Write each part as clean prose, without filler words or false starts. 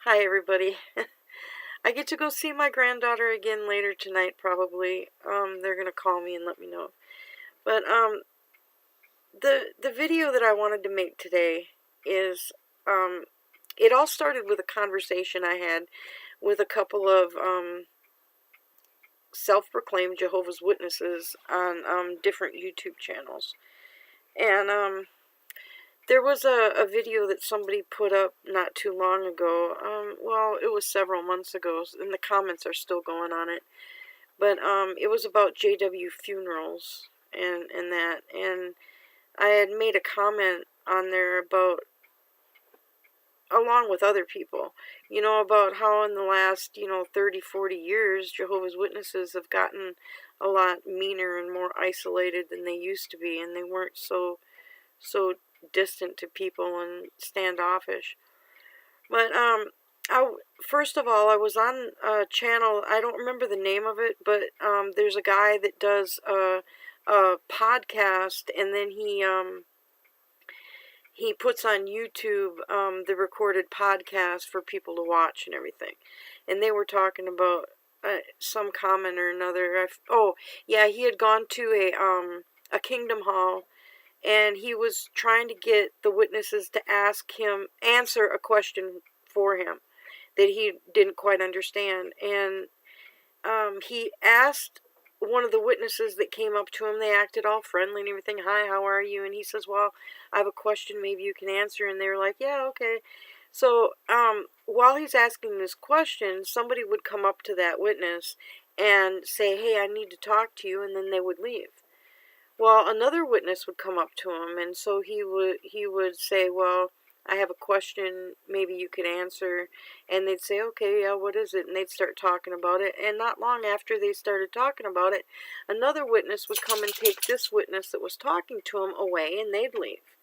Hi, everybody. I get to go see my granddaughter again later tonight, probably. They're gonna call me and let me know. But the video that I wanted to make today is it all started with a conversation I had with a couple of self-proclaimed Jehovah's Witnesses on different YouTube channels, and there was a video that somebody put up not too long ago. Well, it was several months ago, and the comments are still going on it. But it was about JW funerals and that. And I had made a comment on there about, along with other people, about how in the last, 30, 40 years, Jehovah's Witnesses have gotten a lot meaner and more isolated than they used to be, and they weren't so distant to people and standoffish. But first of all, I was on a channel. I don't remember the name of it, but there's a guy that does a podcast, and then he puts on YouTube the recorded podcast for people to watch and everything. And they were talking about some comment or another. He had gone to a Kingdom Hall, and he was trying to get the witnesses to answer a question for him that he didn't quite understand. And he asked one of the witnesses that came up to him, they acted all friendly and everything, "Hi, how are you?" And he says, "Well, I have a question, maybe you can answer." And they were like, "Yeah, okay." So while he's asking this question, somebody would come up to that witness and say, "Hey, I need to talk to you," and then they would leave. Well, another witness would come up to him, and so he would say, "Well, I have a question, maybe you could answer." And they'd say, "Okay, yeah, what is it?" And they'd start talking about it. And not long after they started talking about it, another witness would come and take this witness that was talking to him away, and they'd leave.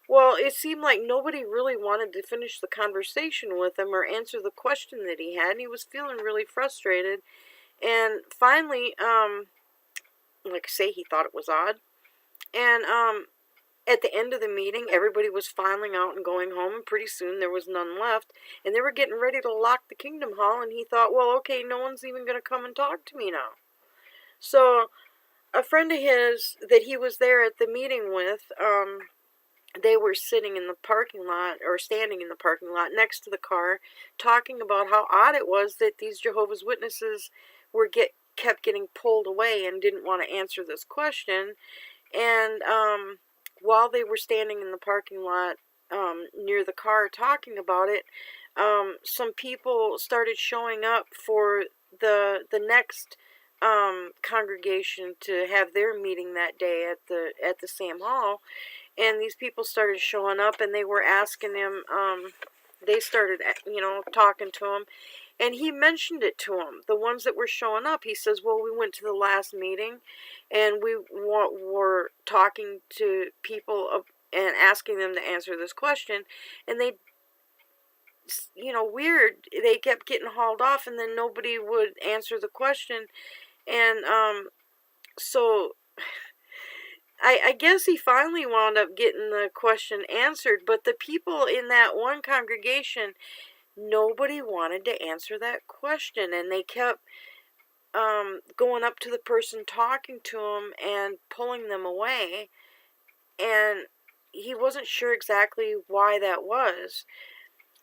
Well, it seemed like nobody really wanted to finish the conversation with him or answer the question that he had, and he was feeling really frustrated. And finally, like I say, he thought it was odd. And at the end of the meeting, everybody was filing out and going home, and pretty soon there was none left, and they were getting ready to lock the Kingdom Hall, and he thought, well, okay, no one's even going to come and talk to me now. So a friend of his that he was there at the meeting with, they were sitting in the parking lot, or standing in the parking lot next to the car, talking about how odd it was that these Jehovah's Witnesses kept getting pulled away and didn't want to answer this question. And while they were standing in the parking lot near the car talking about it, some people started showing up for the next congregation to have their meeting that day at the same hall. And these people started showing up, and they were asking him, they started, talking to him. And he mentioned it to them, the ones that were showing up. He says, well, we went to the last meeting, and we were talking to people and asking them to answer this question. And they, weird, they kept getting hauled off, and then nobody would answer the question. And so I guess he finally wound up getting the question answered. But the people in that one congregation, nobody wanted to answer that question, and they kept going up to the person talking to him and pulling them away, and he wasn't sure exactly why that was.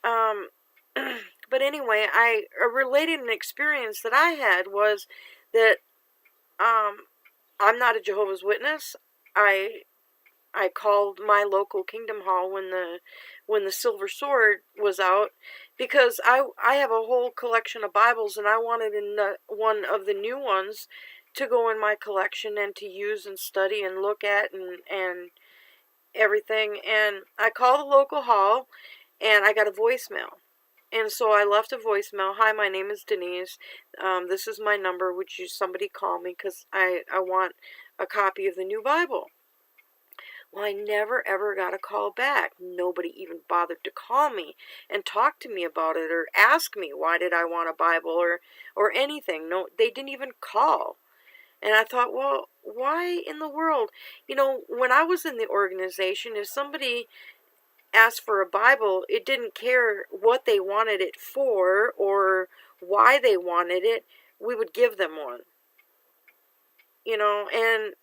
But anyway, I related an experience that I had was that I'm not a Jehovah's Witness. I called my local Kingdom Hall when the Silver Sword was out, because I have a whole collection of Bibles, and I wanted one of the new ones to go in my collection and to use and study and look at and everything. And I called the local hall, and I got a voicemail. And so I left a voicemail. "Hi, my name is Denise. This is my number. Would somebody call me, because I want a copy of the new Bible." Well, I never ever got a call back. Nobody even bothered to call me and talk to me about it, or ask me why did I want a Bible, or anything. No, they didn't even call. And I thought, well, why in the world? When I was in the organization, if somebody asked for a Bible, it didn't care what they wanted it for or why they wanted it. We would give them one. And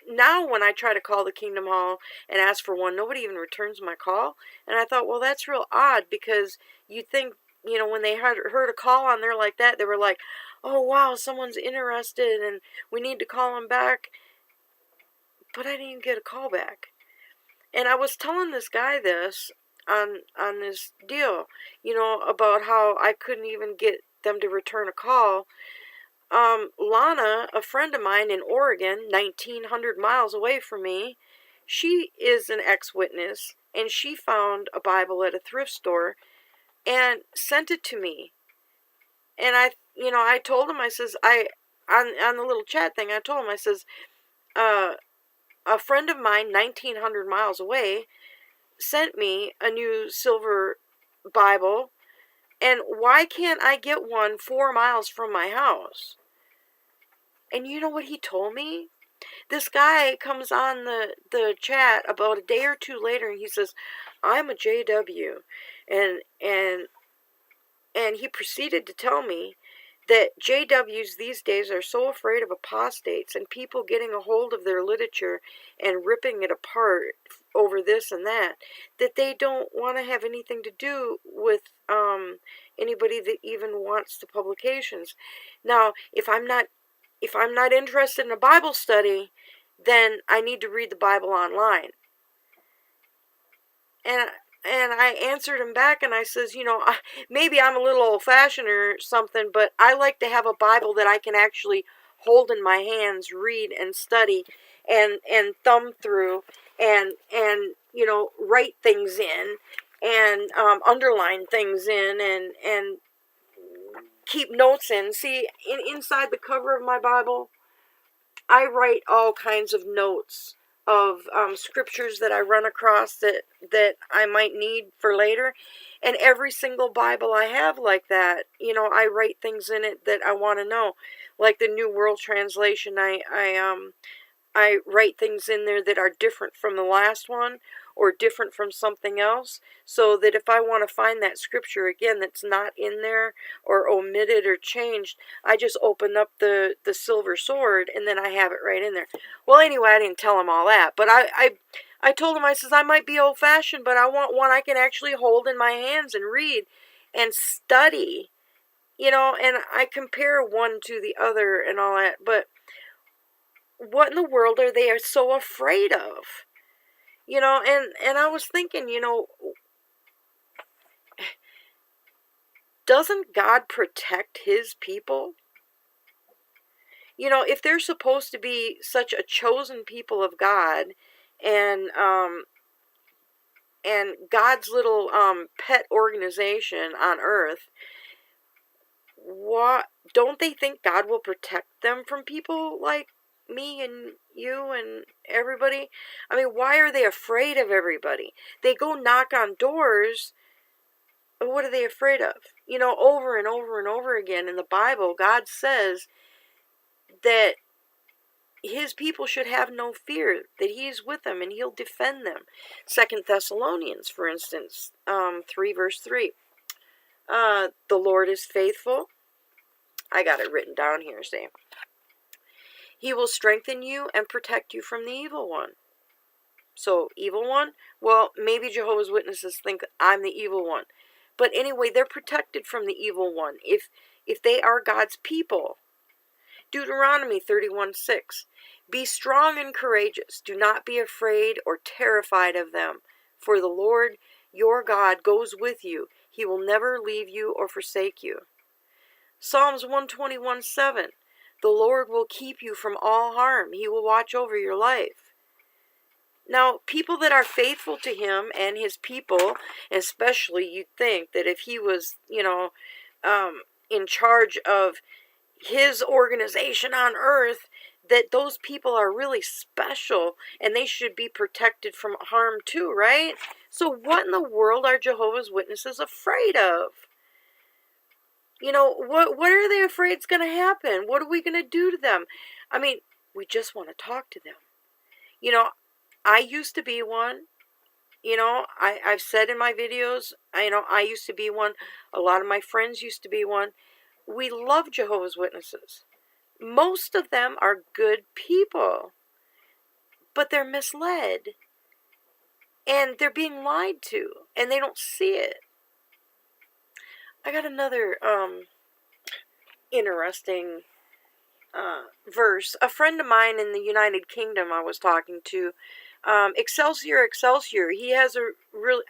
now when I try to call the Kingdom Hall and ask for one, nobody even returns my call. And I thought, well, that's real odd, because you think, when they heard a call on there like that, they were like, oh, wow, someone's interested and we need to call them back. But I didn't even get a call back. And I was telling this guy this on this deal, about how I couldn't even get them to return a call. Lana, a friend of mine in Oregon, 1,900 miles away from me, she is an ex-witness, and she found a Bible at a thrift store and sent it to me. And I told him, I says, on the little chat thing, I told him, I says, a friend of mine, 1,900 miles away, sent me a new silver Bible, and why can't I get one 4 miles from my house? And you know what he told me? This guy comes on the chat about a day or two later, and he says, I'm a JW. And he proceeded to tell me that JWs these days are so afraid of apostates and people getting a hold of their literature and ripping it apart over this and that they don't want to have anything to do with anybody that even wants the publications. Now, if I'm not interested in a Bible study, then I need to read the Bible online. And I answered him back, and I says, maybe I'm a little old-fashioned or something, but I like to have a Bible that I can actually hold in my hands, read and study, and thumb through, and write things in, and underline things in, and keep notes in. See, inside the cover of my Bible, I write all kinds of notes of scriptures that I run across that I might need for later. And every single Bible I have like that, I write things in it that I want to know. Like the New World Translation, I write things in there that are different from the last one or different from something else, so that if I want to find that scripture again that's not in there or omitted or changed, I just open up the silver sword and then I have it right in there. Well, anyway, I didn't tell him all that, but I told him, I says, I might be old-fashioned, but I want one I can actually hold in my hands and read and study, and I compare one to the other and all that, but what in the world are they so afraid of? And I was thinking, doesn't God protect his people? If they're supposed to be such a chosen people of God, and God's little pet organization on earth, what don't they think God will protect them from people like me and you and everybody? I mean, why are they afraid of everybody? They go knock on doors. What are they afraid of? Over and over and over again in the Bible, God says that his people should have no fear, that he's with them and he'll defend them. 2 Thessalonians, for instance, 3 verse 3. The Lord is faithful. I got it written down here, see. He will strengthen you and protect you from the evil one. So, evil one? Well, maybe Jehovah's Witnesses think I'm the evil one. But anyway, they're protected from the evil one if they are God's people. Deuteronomy 31:6. Be strong and courageous. Do not be afraid or terrified of them. For the Lord your God goes with you. He will never leave you or forsake you. Psalms 121:7. The Lord will keep you from all harm. He will watch over your life. Now, people that are faithful to him and his people, especially, you'd think that if he was, in charge of his organization on earth, that those people are really special and they should be protected from harm too, right? So what in the world are Jehovah's Witnesses afraid of? What are they afraid is going to happen? What are we going to do to them? I mean, we just want to talk to them. I used to be one. I've said in my videos, I used to be one. A lot of my friends used to be one. We love Jehovah's Witnesses. Most of them are good people, but they're misled. And they're being lied to, and they don't see it. I got another interesting verse. A friend of mine in the United Kingdom I was talking to, Excelsior Excelsior, he has a really,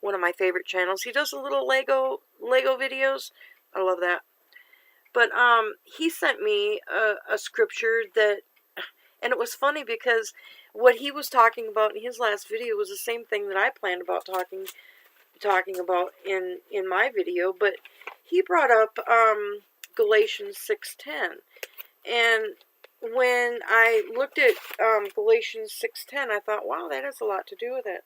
one of my favorite channels. He does a little Lego videos. I love that. But he sent me a scripture that, and it was funny because what he was talking about in his last video was the same thing that I planned about talking about in my video. But he brought up Galatians 6:10, and when I looked at Galatians 6:10, I thought, wow, that has a lot to do with it.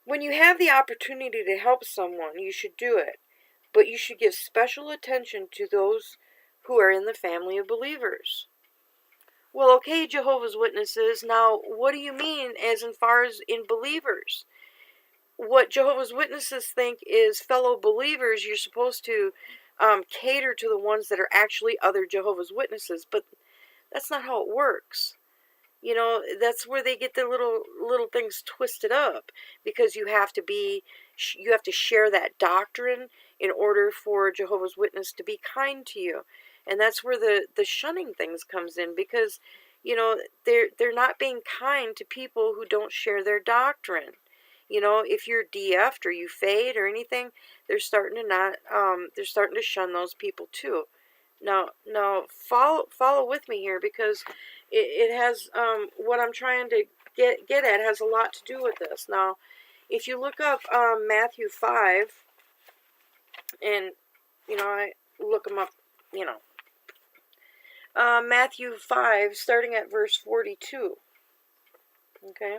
When you have the opportunity to help someone, you should do it, but you should give special attention to those who are in the family of believers. Well, okay, Jehovah's Witnesses, now what do you mean as far as in believers? What Jehovah's Witnesses think is fellow believers, you're supposed to cater to the ones that are actually other Jehovah's Witnesses, but that's not how it works. That's where they get the little things twisted up, because you have to share that doctrine in order for Jehovah's Witness to be kind to you. And that's where the shunning things comes in, because they're not being kind to people who don't share their doctrine. If you're DF'd or you fade or anything, they're starting to shun those people too. Now follow with me here, because it has what I'm trying to get at has a lot to do with this. Now, if you look up Matthew 5, and I look them up, Matthew 5, starting at verse 42. Okay.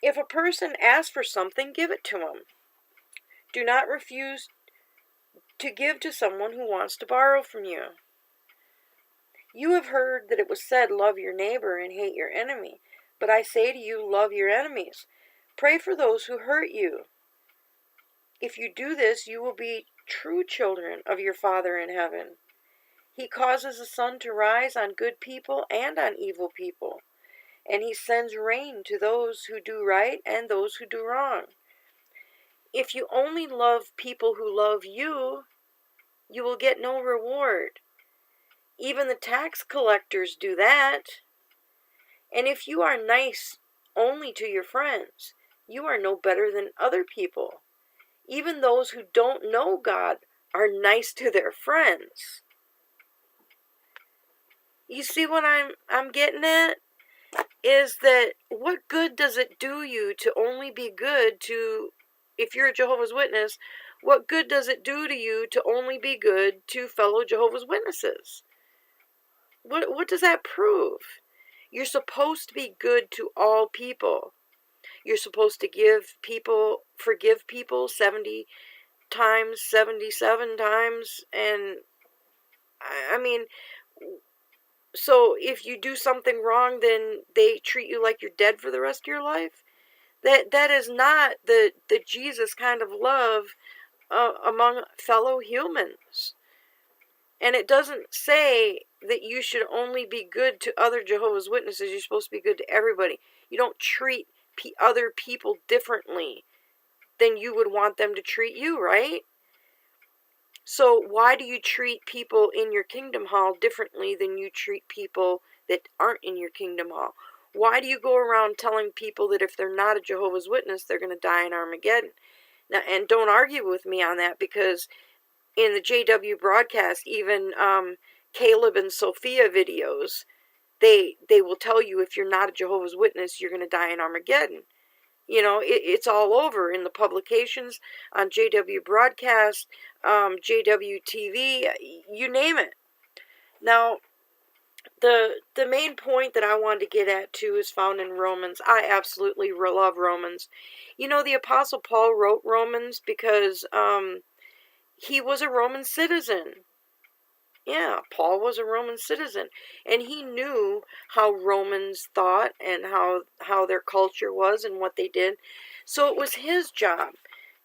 If a person asks for something, give it to him. Do not refuse to give to someone who wants to borrow from you. You have heard that it was said, love your neighbor and hate your enemy. But I say to you, love your enemies. Pray for those who hurt you. If you do this, you will be true children of your Father in heaven. He causes the sun to rise on good people and on evil people, and he sends rain to those who do right and those who do wrong. If you only love people who love you, you will get no reward. Even the tax collectors do that. And if you are nice only to your friends, you are no better than other people. Even those who don't know God are nice to their friends. You see what I'm getting at? Is that what good does it do you to only be good to, if you're a Jehovah's Witness, what good does it do to you to only be good to fellow Jehovah's Witnesses? What does that prove? You're supposed to be good to all people. You're supposed to forgive people 70 times, 77 times, and I mean, so if you do something wrong, then they treat you like you're dead for the rest of your life? That is not the Jesus kind of love among fellow humans. And it doesn't say that you should only be good to other Jehovah's Witnesses. You're supposed to be good to everybody. You don't treat other people differently than you would want them to treat you, right? So why do you treat people in your kingdom hall differently than you treat people that aren't in your kingdom hall? Why do you go around telling people that if they're not a Jehovah's Witness, they're going to die in Armageddon? Now, and don't argue with me on that, because in the JW broadcast, even Caleb and Sophia videos, they will tell you if you're not a Jehovah's Witness, you're going to die in Armageddon. It's all over in the publications, on JW broadcast, JW TV, you name it. Now, the main point that I wanted to get at too is found in Romans. I absolutely love Romans. The Apostle Paul wrote Romans because he was a Roman citizen. Yeah, Paul was a Roman citizen, and he knew how Romans thought and how their culture was and what they did. So it was his job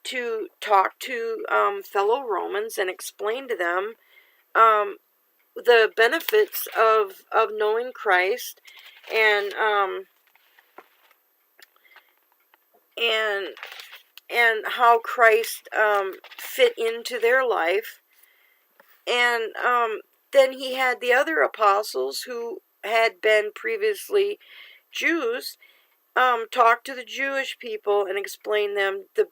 to talk to fellow Romans and explain to them the benefits of knowing Christ and and and how Christ fit into their life. And then he had the other apostles who had been previously Jews talk to the Jewish people and explain them the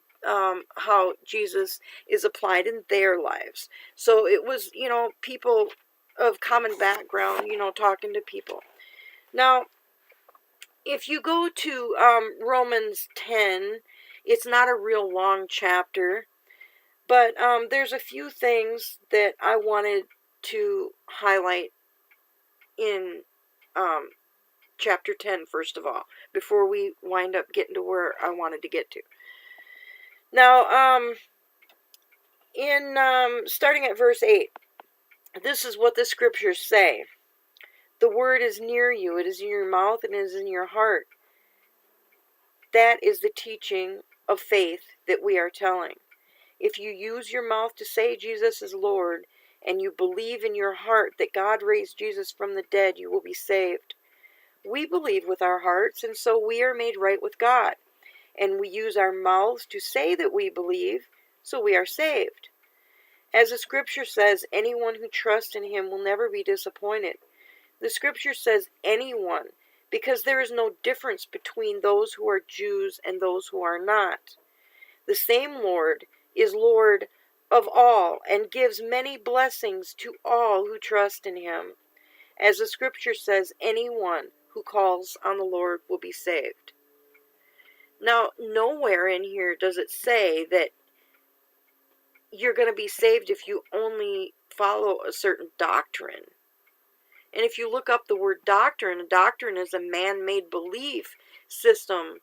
how Jesus is applied in their lives. So it was, people of common background, talking to people. Now, if you go to Romans 10, it's not a real long chapter, but there's a few things that I wanted to highlight in chapter 10, first of all, before we wind up getting to where I wanted to get to. Now, in starting at verse 8, this is what the scriptures say. The word is near you, it is in your mouth and it is in your heart. That is the teaching of faith that we are telling. If you use your mouth to say Jesus is Lord, and you believe in your heart that God raised Jesus from the dead, you will be saved. We believe with our hearts, and so we are made right with God. And we use our mouths to say that we believe, so we are saved. As the scripture says, anyone who trusts in him will never be disappointed. The scripture says anyone, because there is no difference between those who are Jews and those who are not. The same Lord is Lord of all and gives many blessings to all who trust in him. As the scripture says, anyone who calls on the Lord will be saved. Now, nowhere in here does it say that you're going to be saved if you only follow a certain doctrine. And if you look up the word doctrine, a doctrine is a man-made belief system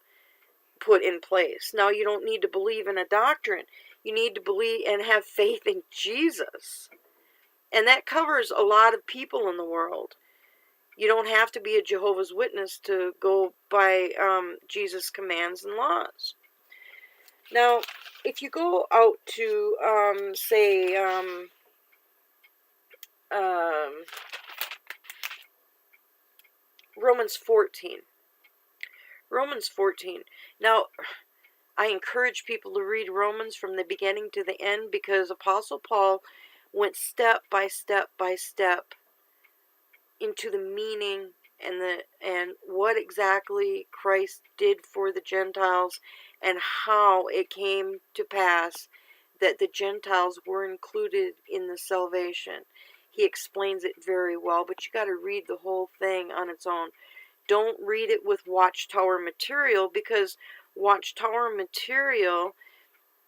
put in place. Now, you don't need to believe in a doctrine. You need to believe and have faith in Jesus. And that covers a lot of people in the world. You don't have to be a Jehovah's Witness to go by Jesus' commands and laws. Now, if you go out to, say, Romans 14. Romans 14. Now, I encourage people to read Romans from the beginning to the end because Apostle Paul went step by step by step into the meaning and what exactly Christ did for the Gentiles and how it came to pass that the Gentiles were included in the salvation. He explains it very well, but you got to read the whole thing on its own. Don't read it with Watchtower material because Watchtower material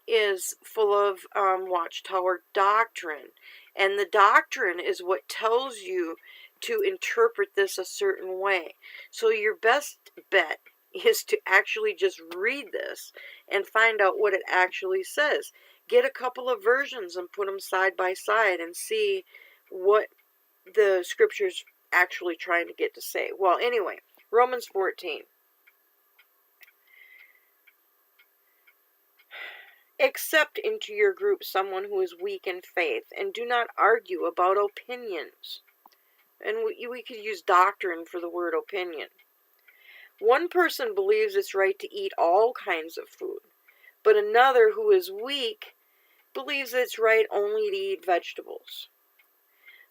is full of Watchtower doctrine. And the doctrine is what tells you to interpret this a certain way. So your best bet is to actually just read this and find out what it actually says. Get a couple of versions and put them side by side and see what the scripture's actually trying to get to say. Well, anyway, Romans 14. Accept into your group someone who is weak in faith, and do not argue about opinions. And we could use doctrine for the word opinion. One person believes it's right to eat all kinds of food, but another who is weak believes it's right only to eat vegetables.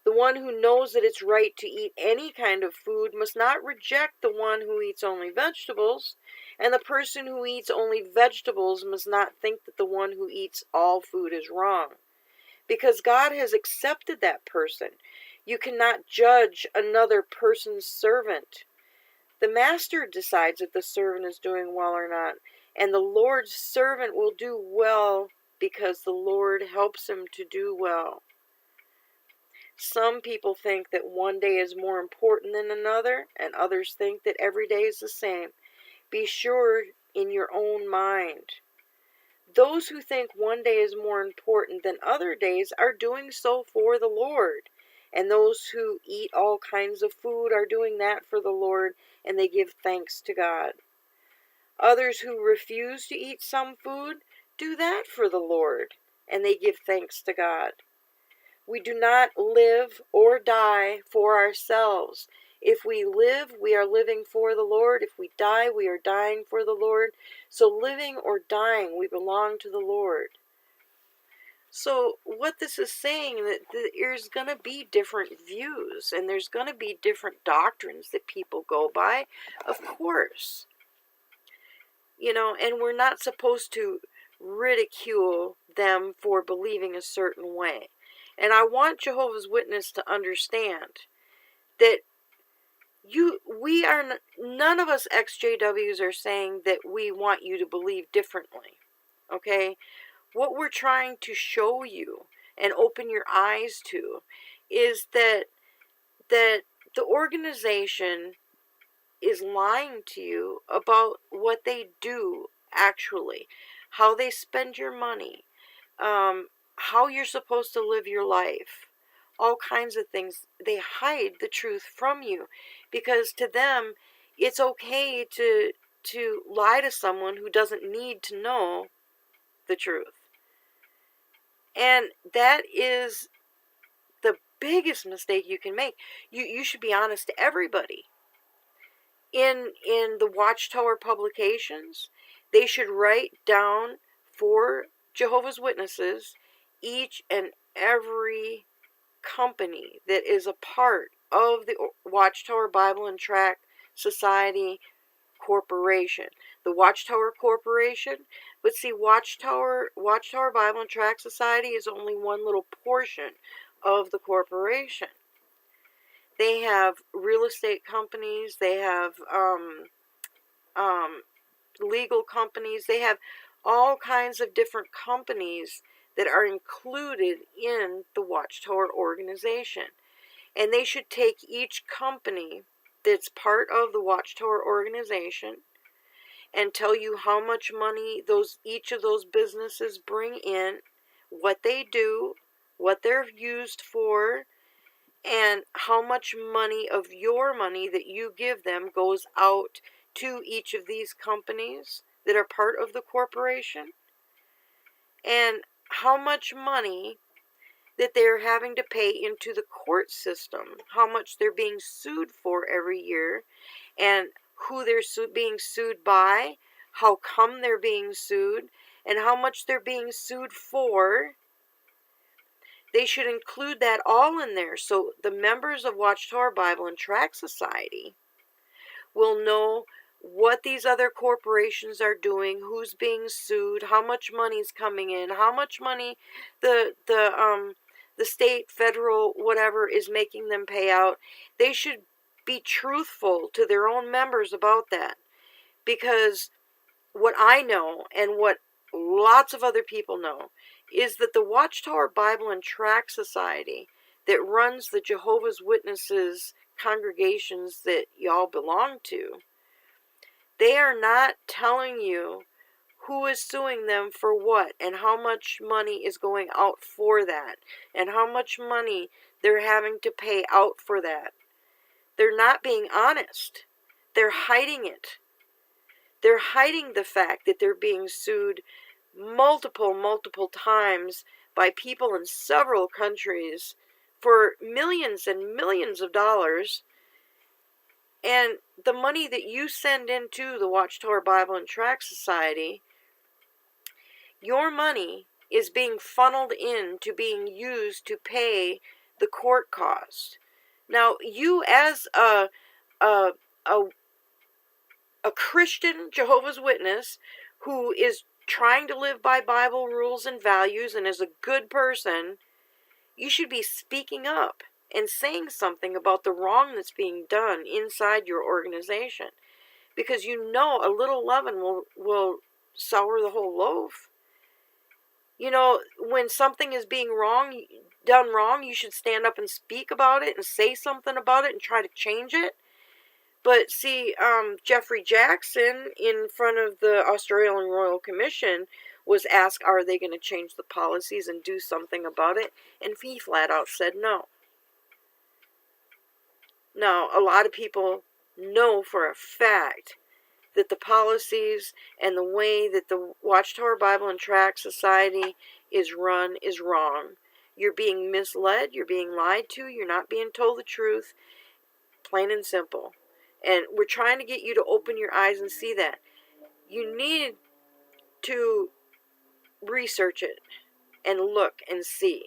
The one who knows that it's right to eat any kind of food must not reject the one who eats only vegetables, and the person who eats only vegetables must not think that the one who eats all food is wrong, because God has accepted that person. You cannot judge another person's servant. The master decides if the servant is doing well or not, and the Lord's servant will do well because the Lord helps him to do well. Some people think that one day is more important than another, and others think that every day is the same. Be sure in your own mind. Those who think one day is more important than other days are doing so for the Lord, And those who eat all kinds of food are doing that for the Lord, and they give thanks to God. Others who refuse to eat some food do that for the Lord, and they give thanks to God. We do not live or die for ourselves. If we live, we are living for the Lord. If we die, we are dying for the Lord. So living or dying, we belong to the Lord. So what this is saying, that there's going to be different views, and there's going to be different doctrines that people go by, of course. And we're not supposed to ridicule them for believing a certain way. And I want Jehovah's Witness to understand that none of us XJWs are saying that we want you to believe differently. Okay? What we're trying to show you and open your eyes to is that the organization is lying to you about what they do actually, how they spend your money, how you're supposed to live your life, all kinds of things. They hide the truth from you because to them it's okay to lie to someone who doesn't need to know the truth. And that is the biggest mistake you can make. You should be honest to everybody. In the Watchtower publications, they should write down for Jehovah's Witnesses each and every company that is a part of the Watchtower Bible and Tract Society Corporation. The Watchtower Corporation, but see, Watchtower Bible and Tract Society is only one little portion of the corporation. They have real estate companies, they have legal companies, they have all kinds of different companies that are included in the Watchtower organization. And they should take each company that's part of the Watchtower organization and tell you how much money each of those businesses bring in, what they do, what they're used for, and how much money of your money that you give them goes out to each of these companies that are part of the corporation, and how much money that they're having to pay into the court system, how much they're being sued for every year, and who they're being sued by, how come they're being sued, and how much they're being sued for. They should include that all in there so the members of Watchtower Bible and Tract Society will know what these other corporations are doing, who's being sued, how much money's coming in, how much money the state, federal, whatever is making them pay out. They should be truthful to their own members about that, because what I know and what lots of other people know is that the Watchtower Bible and Tract Society that runs the Jehovah's Witnesses congregations that y'all belong to, they are not telling you who is suing them for what and how much money is going out for that and how much money they're having to pay out for that. They're not being honest. They're hiding it. They're hiding the fact that they're being sued multiple times by people in several countries for millions and millions of dollars. And the money that you send into the Watchtower Bible and Tract Society, your money is being funneled into being used to pay the court cost. Now, you as a Christian Jehovah's Witness who is trying to live by Bible rules and values and is a good person, you should be speaking up and saying something about the wrong that's being done inside your organization, because you know a little leaven will sour the whole loaf. When something is being done wrong, you should stand up and speak about it and say something about it and try to change it. But see, Jeffrey Jackson, in front of the Australian Royal Commission, was asked, are they going to change the policies and do something about it? And he flat out said no. Now, a lot of people know for a fact that the policies and the way that the Watchtower Bible and Tract Society is run is wrong. You're being misled, you're being lied to, you're not being told the truth, plain and simple. And we're trying to get you to open your eyes and see that. You need to research it and look and see,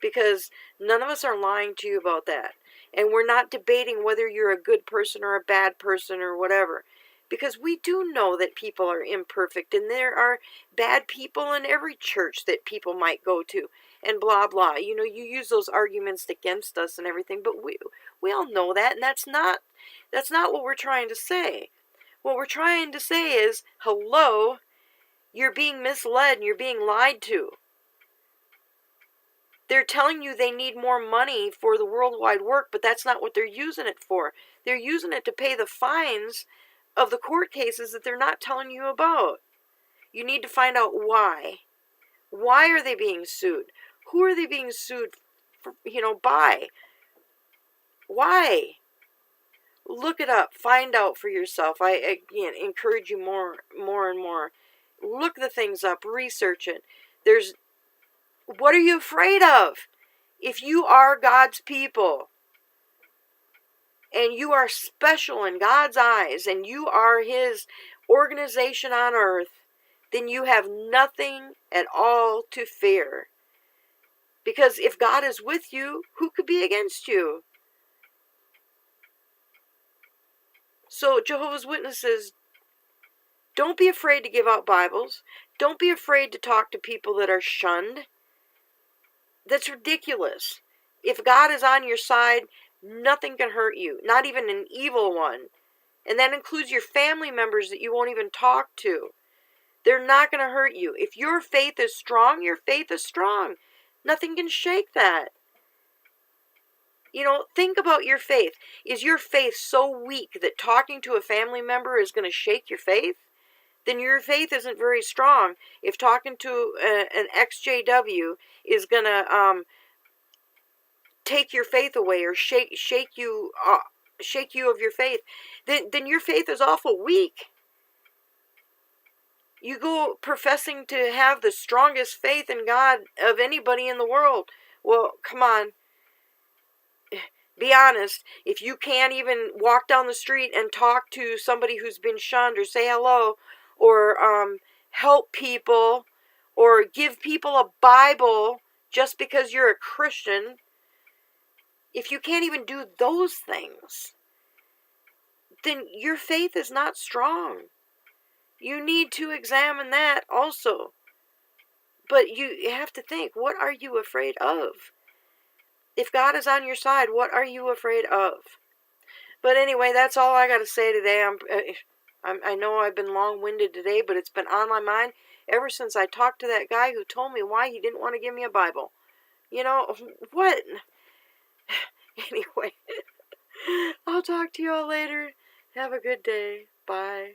because none of us are lying to you about that. And we're not debating whether you're a good person or a bad person or whatever, because we do know that people are imperfect, and there are bad people in every church that people might go to, and blah blah. You know, you use those arguments against us and everything, but we all know that, and that's not what we're trying to say. What we're trying to say is, hello, you're being misled and you're being lied to. They're telling you they need more money for the worldwide work, but that's not what they're using it for. They're using it to pay the fines of the court cases that they're not telling you about. You need to find out why. Why are they being sued? Who are they being sued for, by? Why? Look it up. Find out for yourself. I, again, encourage you more and more. Look the things up. Research it. What are you afraid of? If you are God's people, and you are special in God's eyes, and you are His organization on earth, then you have nothing at all to fear. Because if God is with you, who could be against you? So, Jehovah's Witnesses, don't be afraid to give out Bibles. Don't be afraid to talk to people that are shunned. That's ridiculous. If God is on your side, nothing can hurt you, not even an evil one. And that includes your family members that you won't even talk to. They're not going to hurt you. If your faith is strong, your faith is strong. Nothing can shake that. Think about your faith. Is your faith so weak that talking to a family member is going to shake your faith? Then your faith isn't very strong. If talking to an XJW is going to take your faith away or shake you of your faith, then your faith is awful weak. You go professing to have the strongest faith in God of anybody in the world. Well, come on. Be honest. If you can't even walk down the street and talk to somebody who's been shunned, or say hello, or help people, or give people a Bible just because you're a Christian, if you can't even do those things, then your faith is not strong. You need to examine that also. But you have to think, what are you afraid of? If God is on your side, what are you afraid of? But anyway, that's all I got to say today. I know I've been long-winded today, but it's been on my mind ever since I talked to that guy who told me why he didn't want to give me a Bible. What? Anyway, I'll talk to you all later. Have a good day. Bye.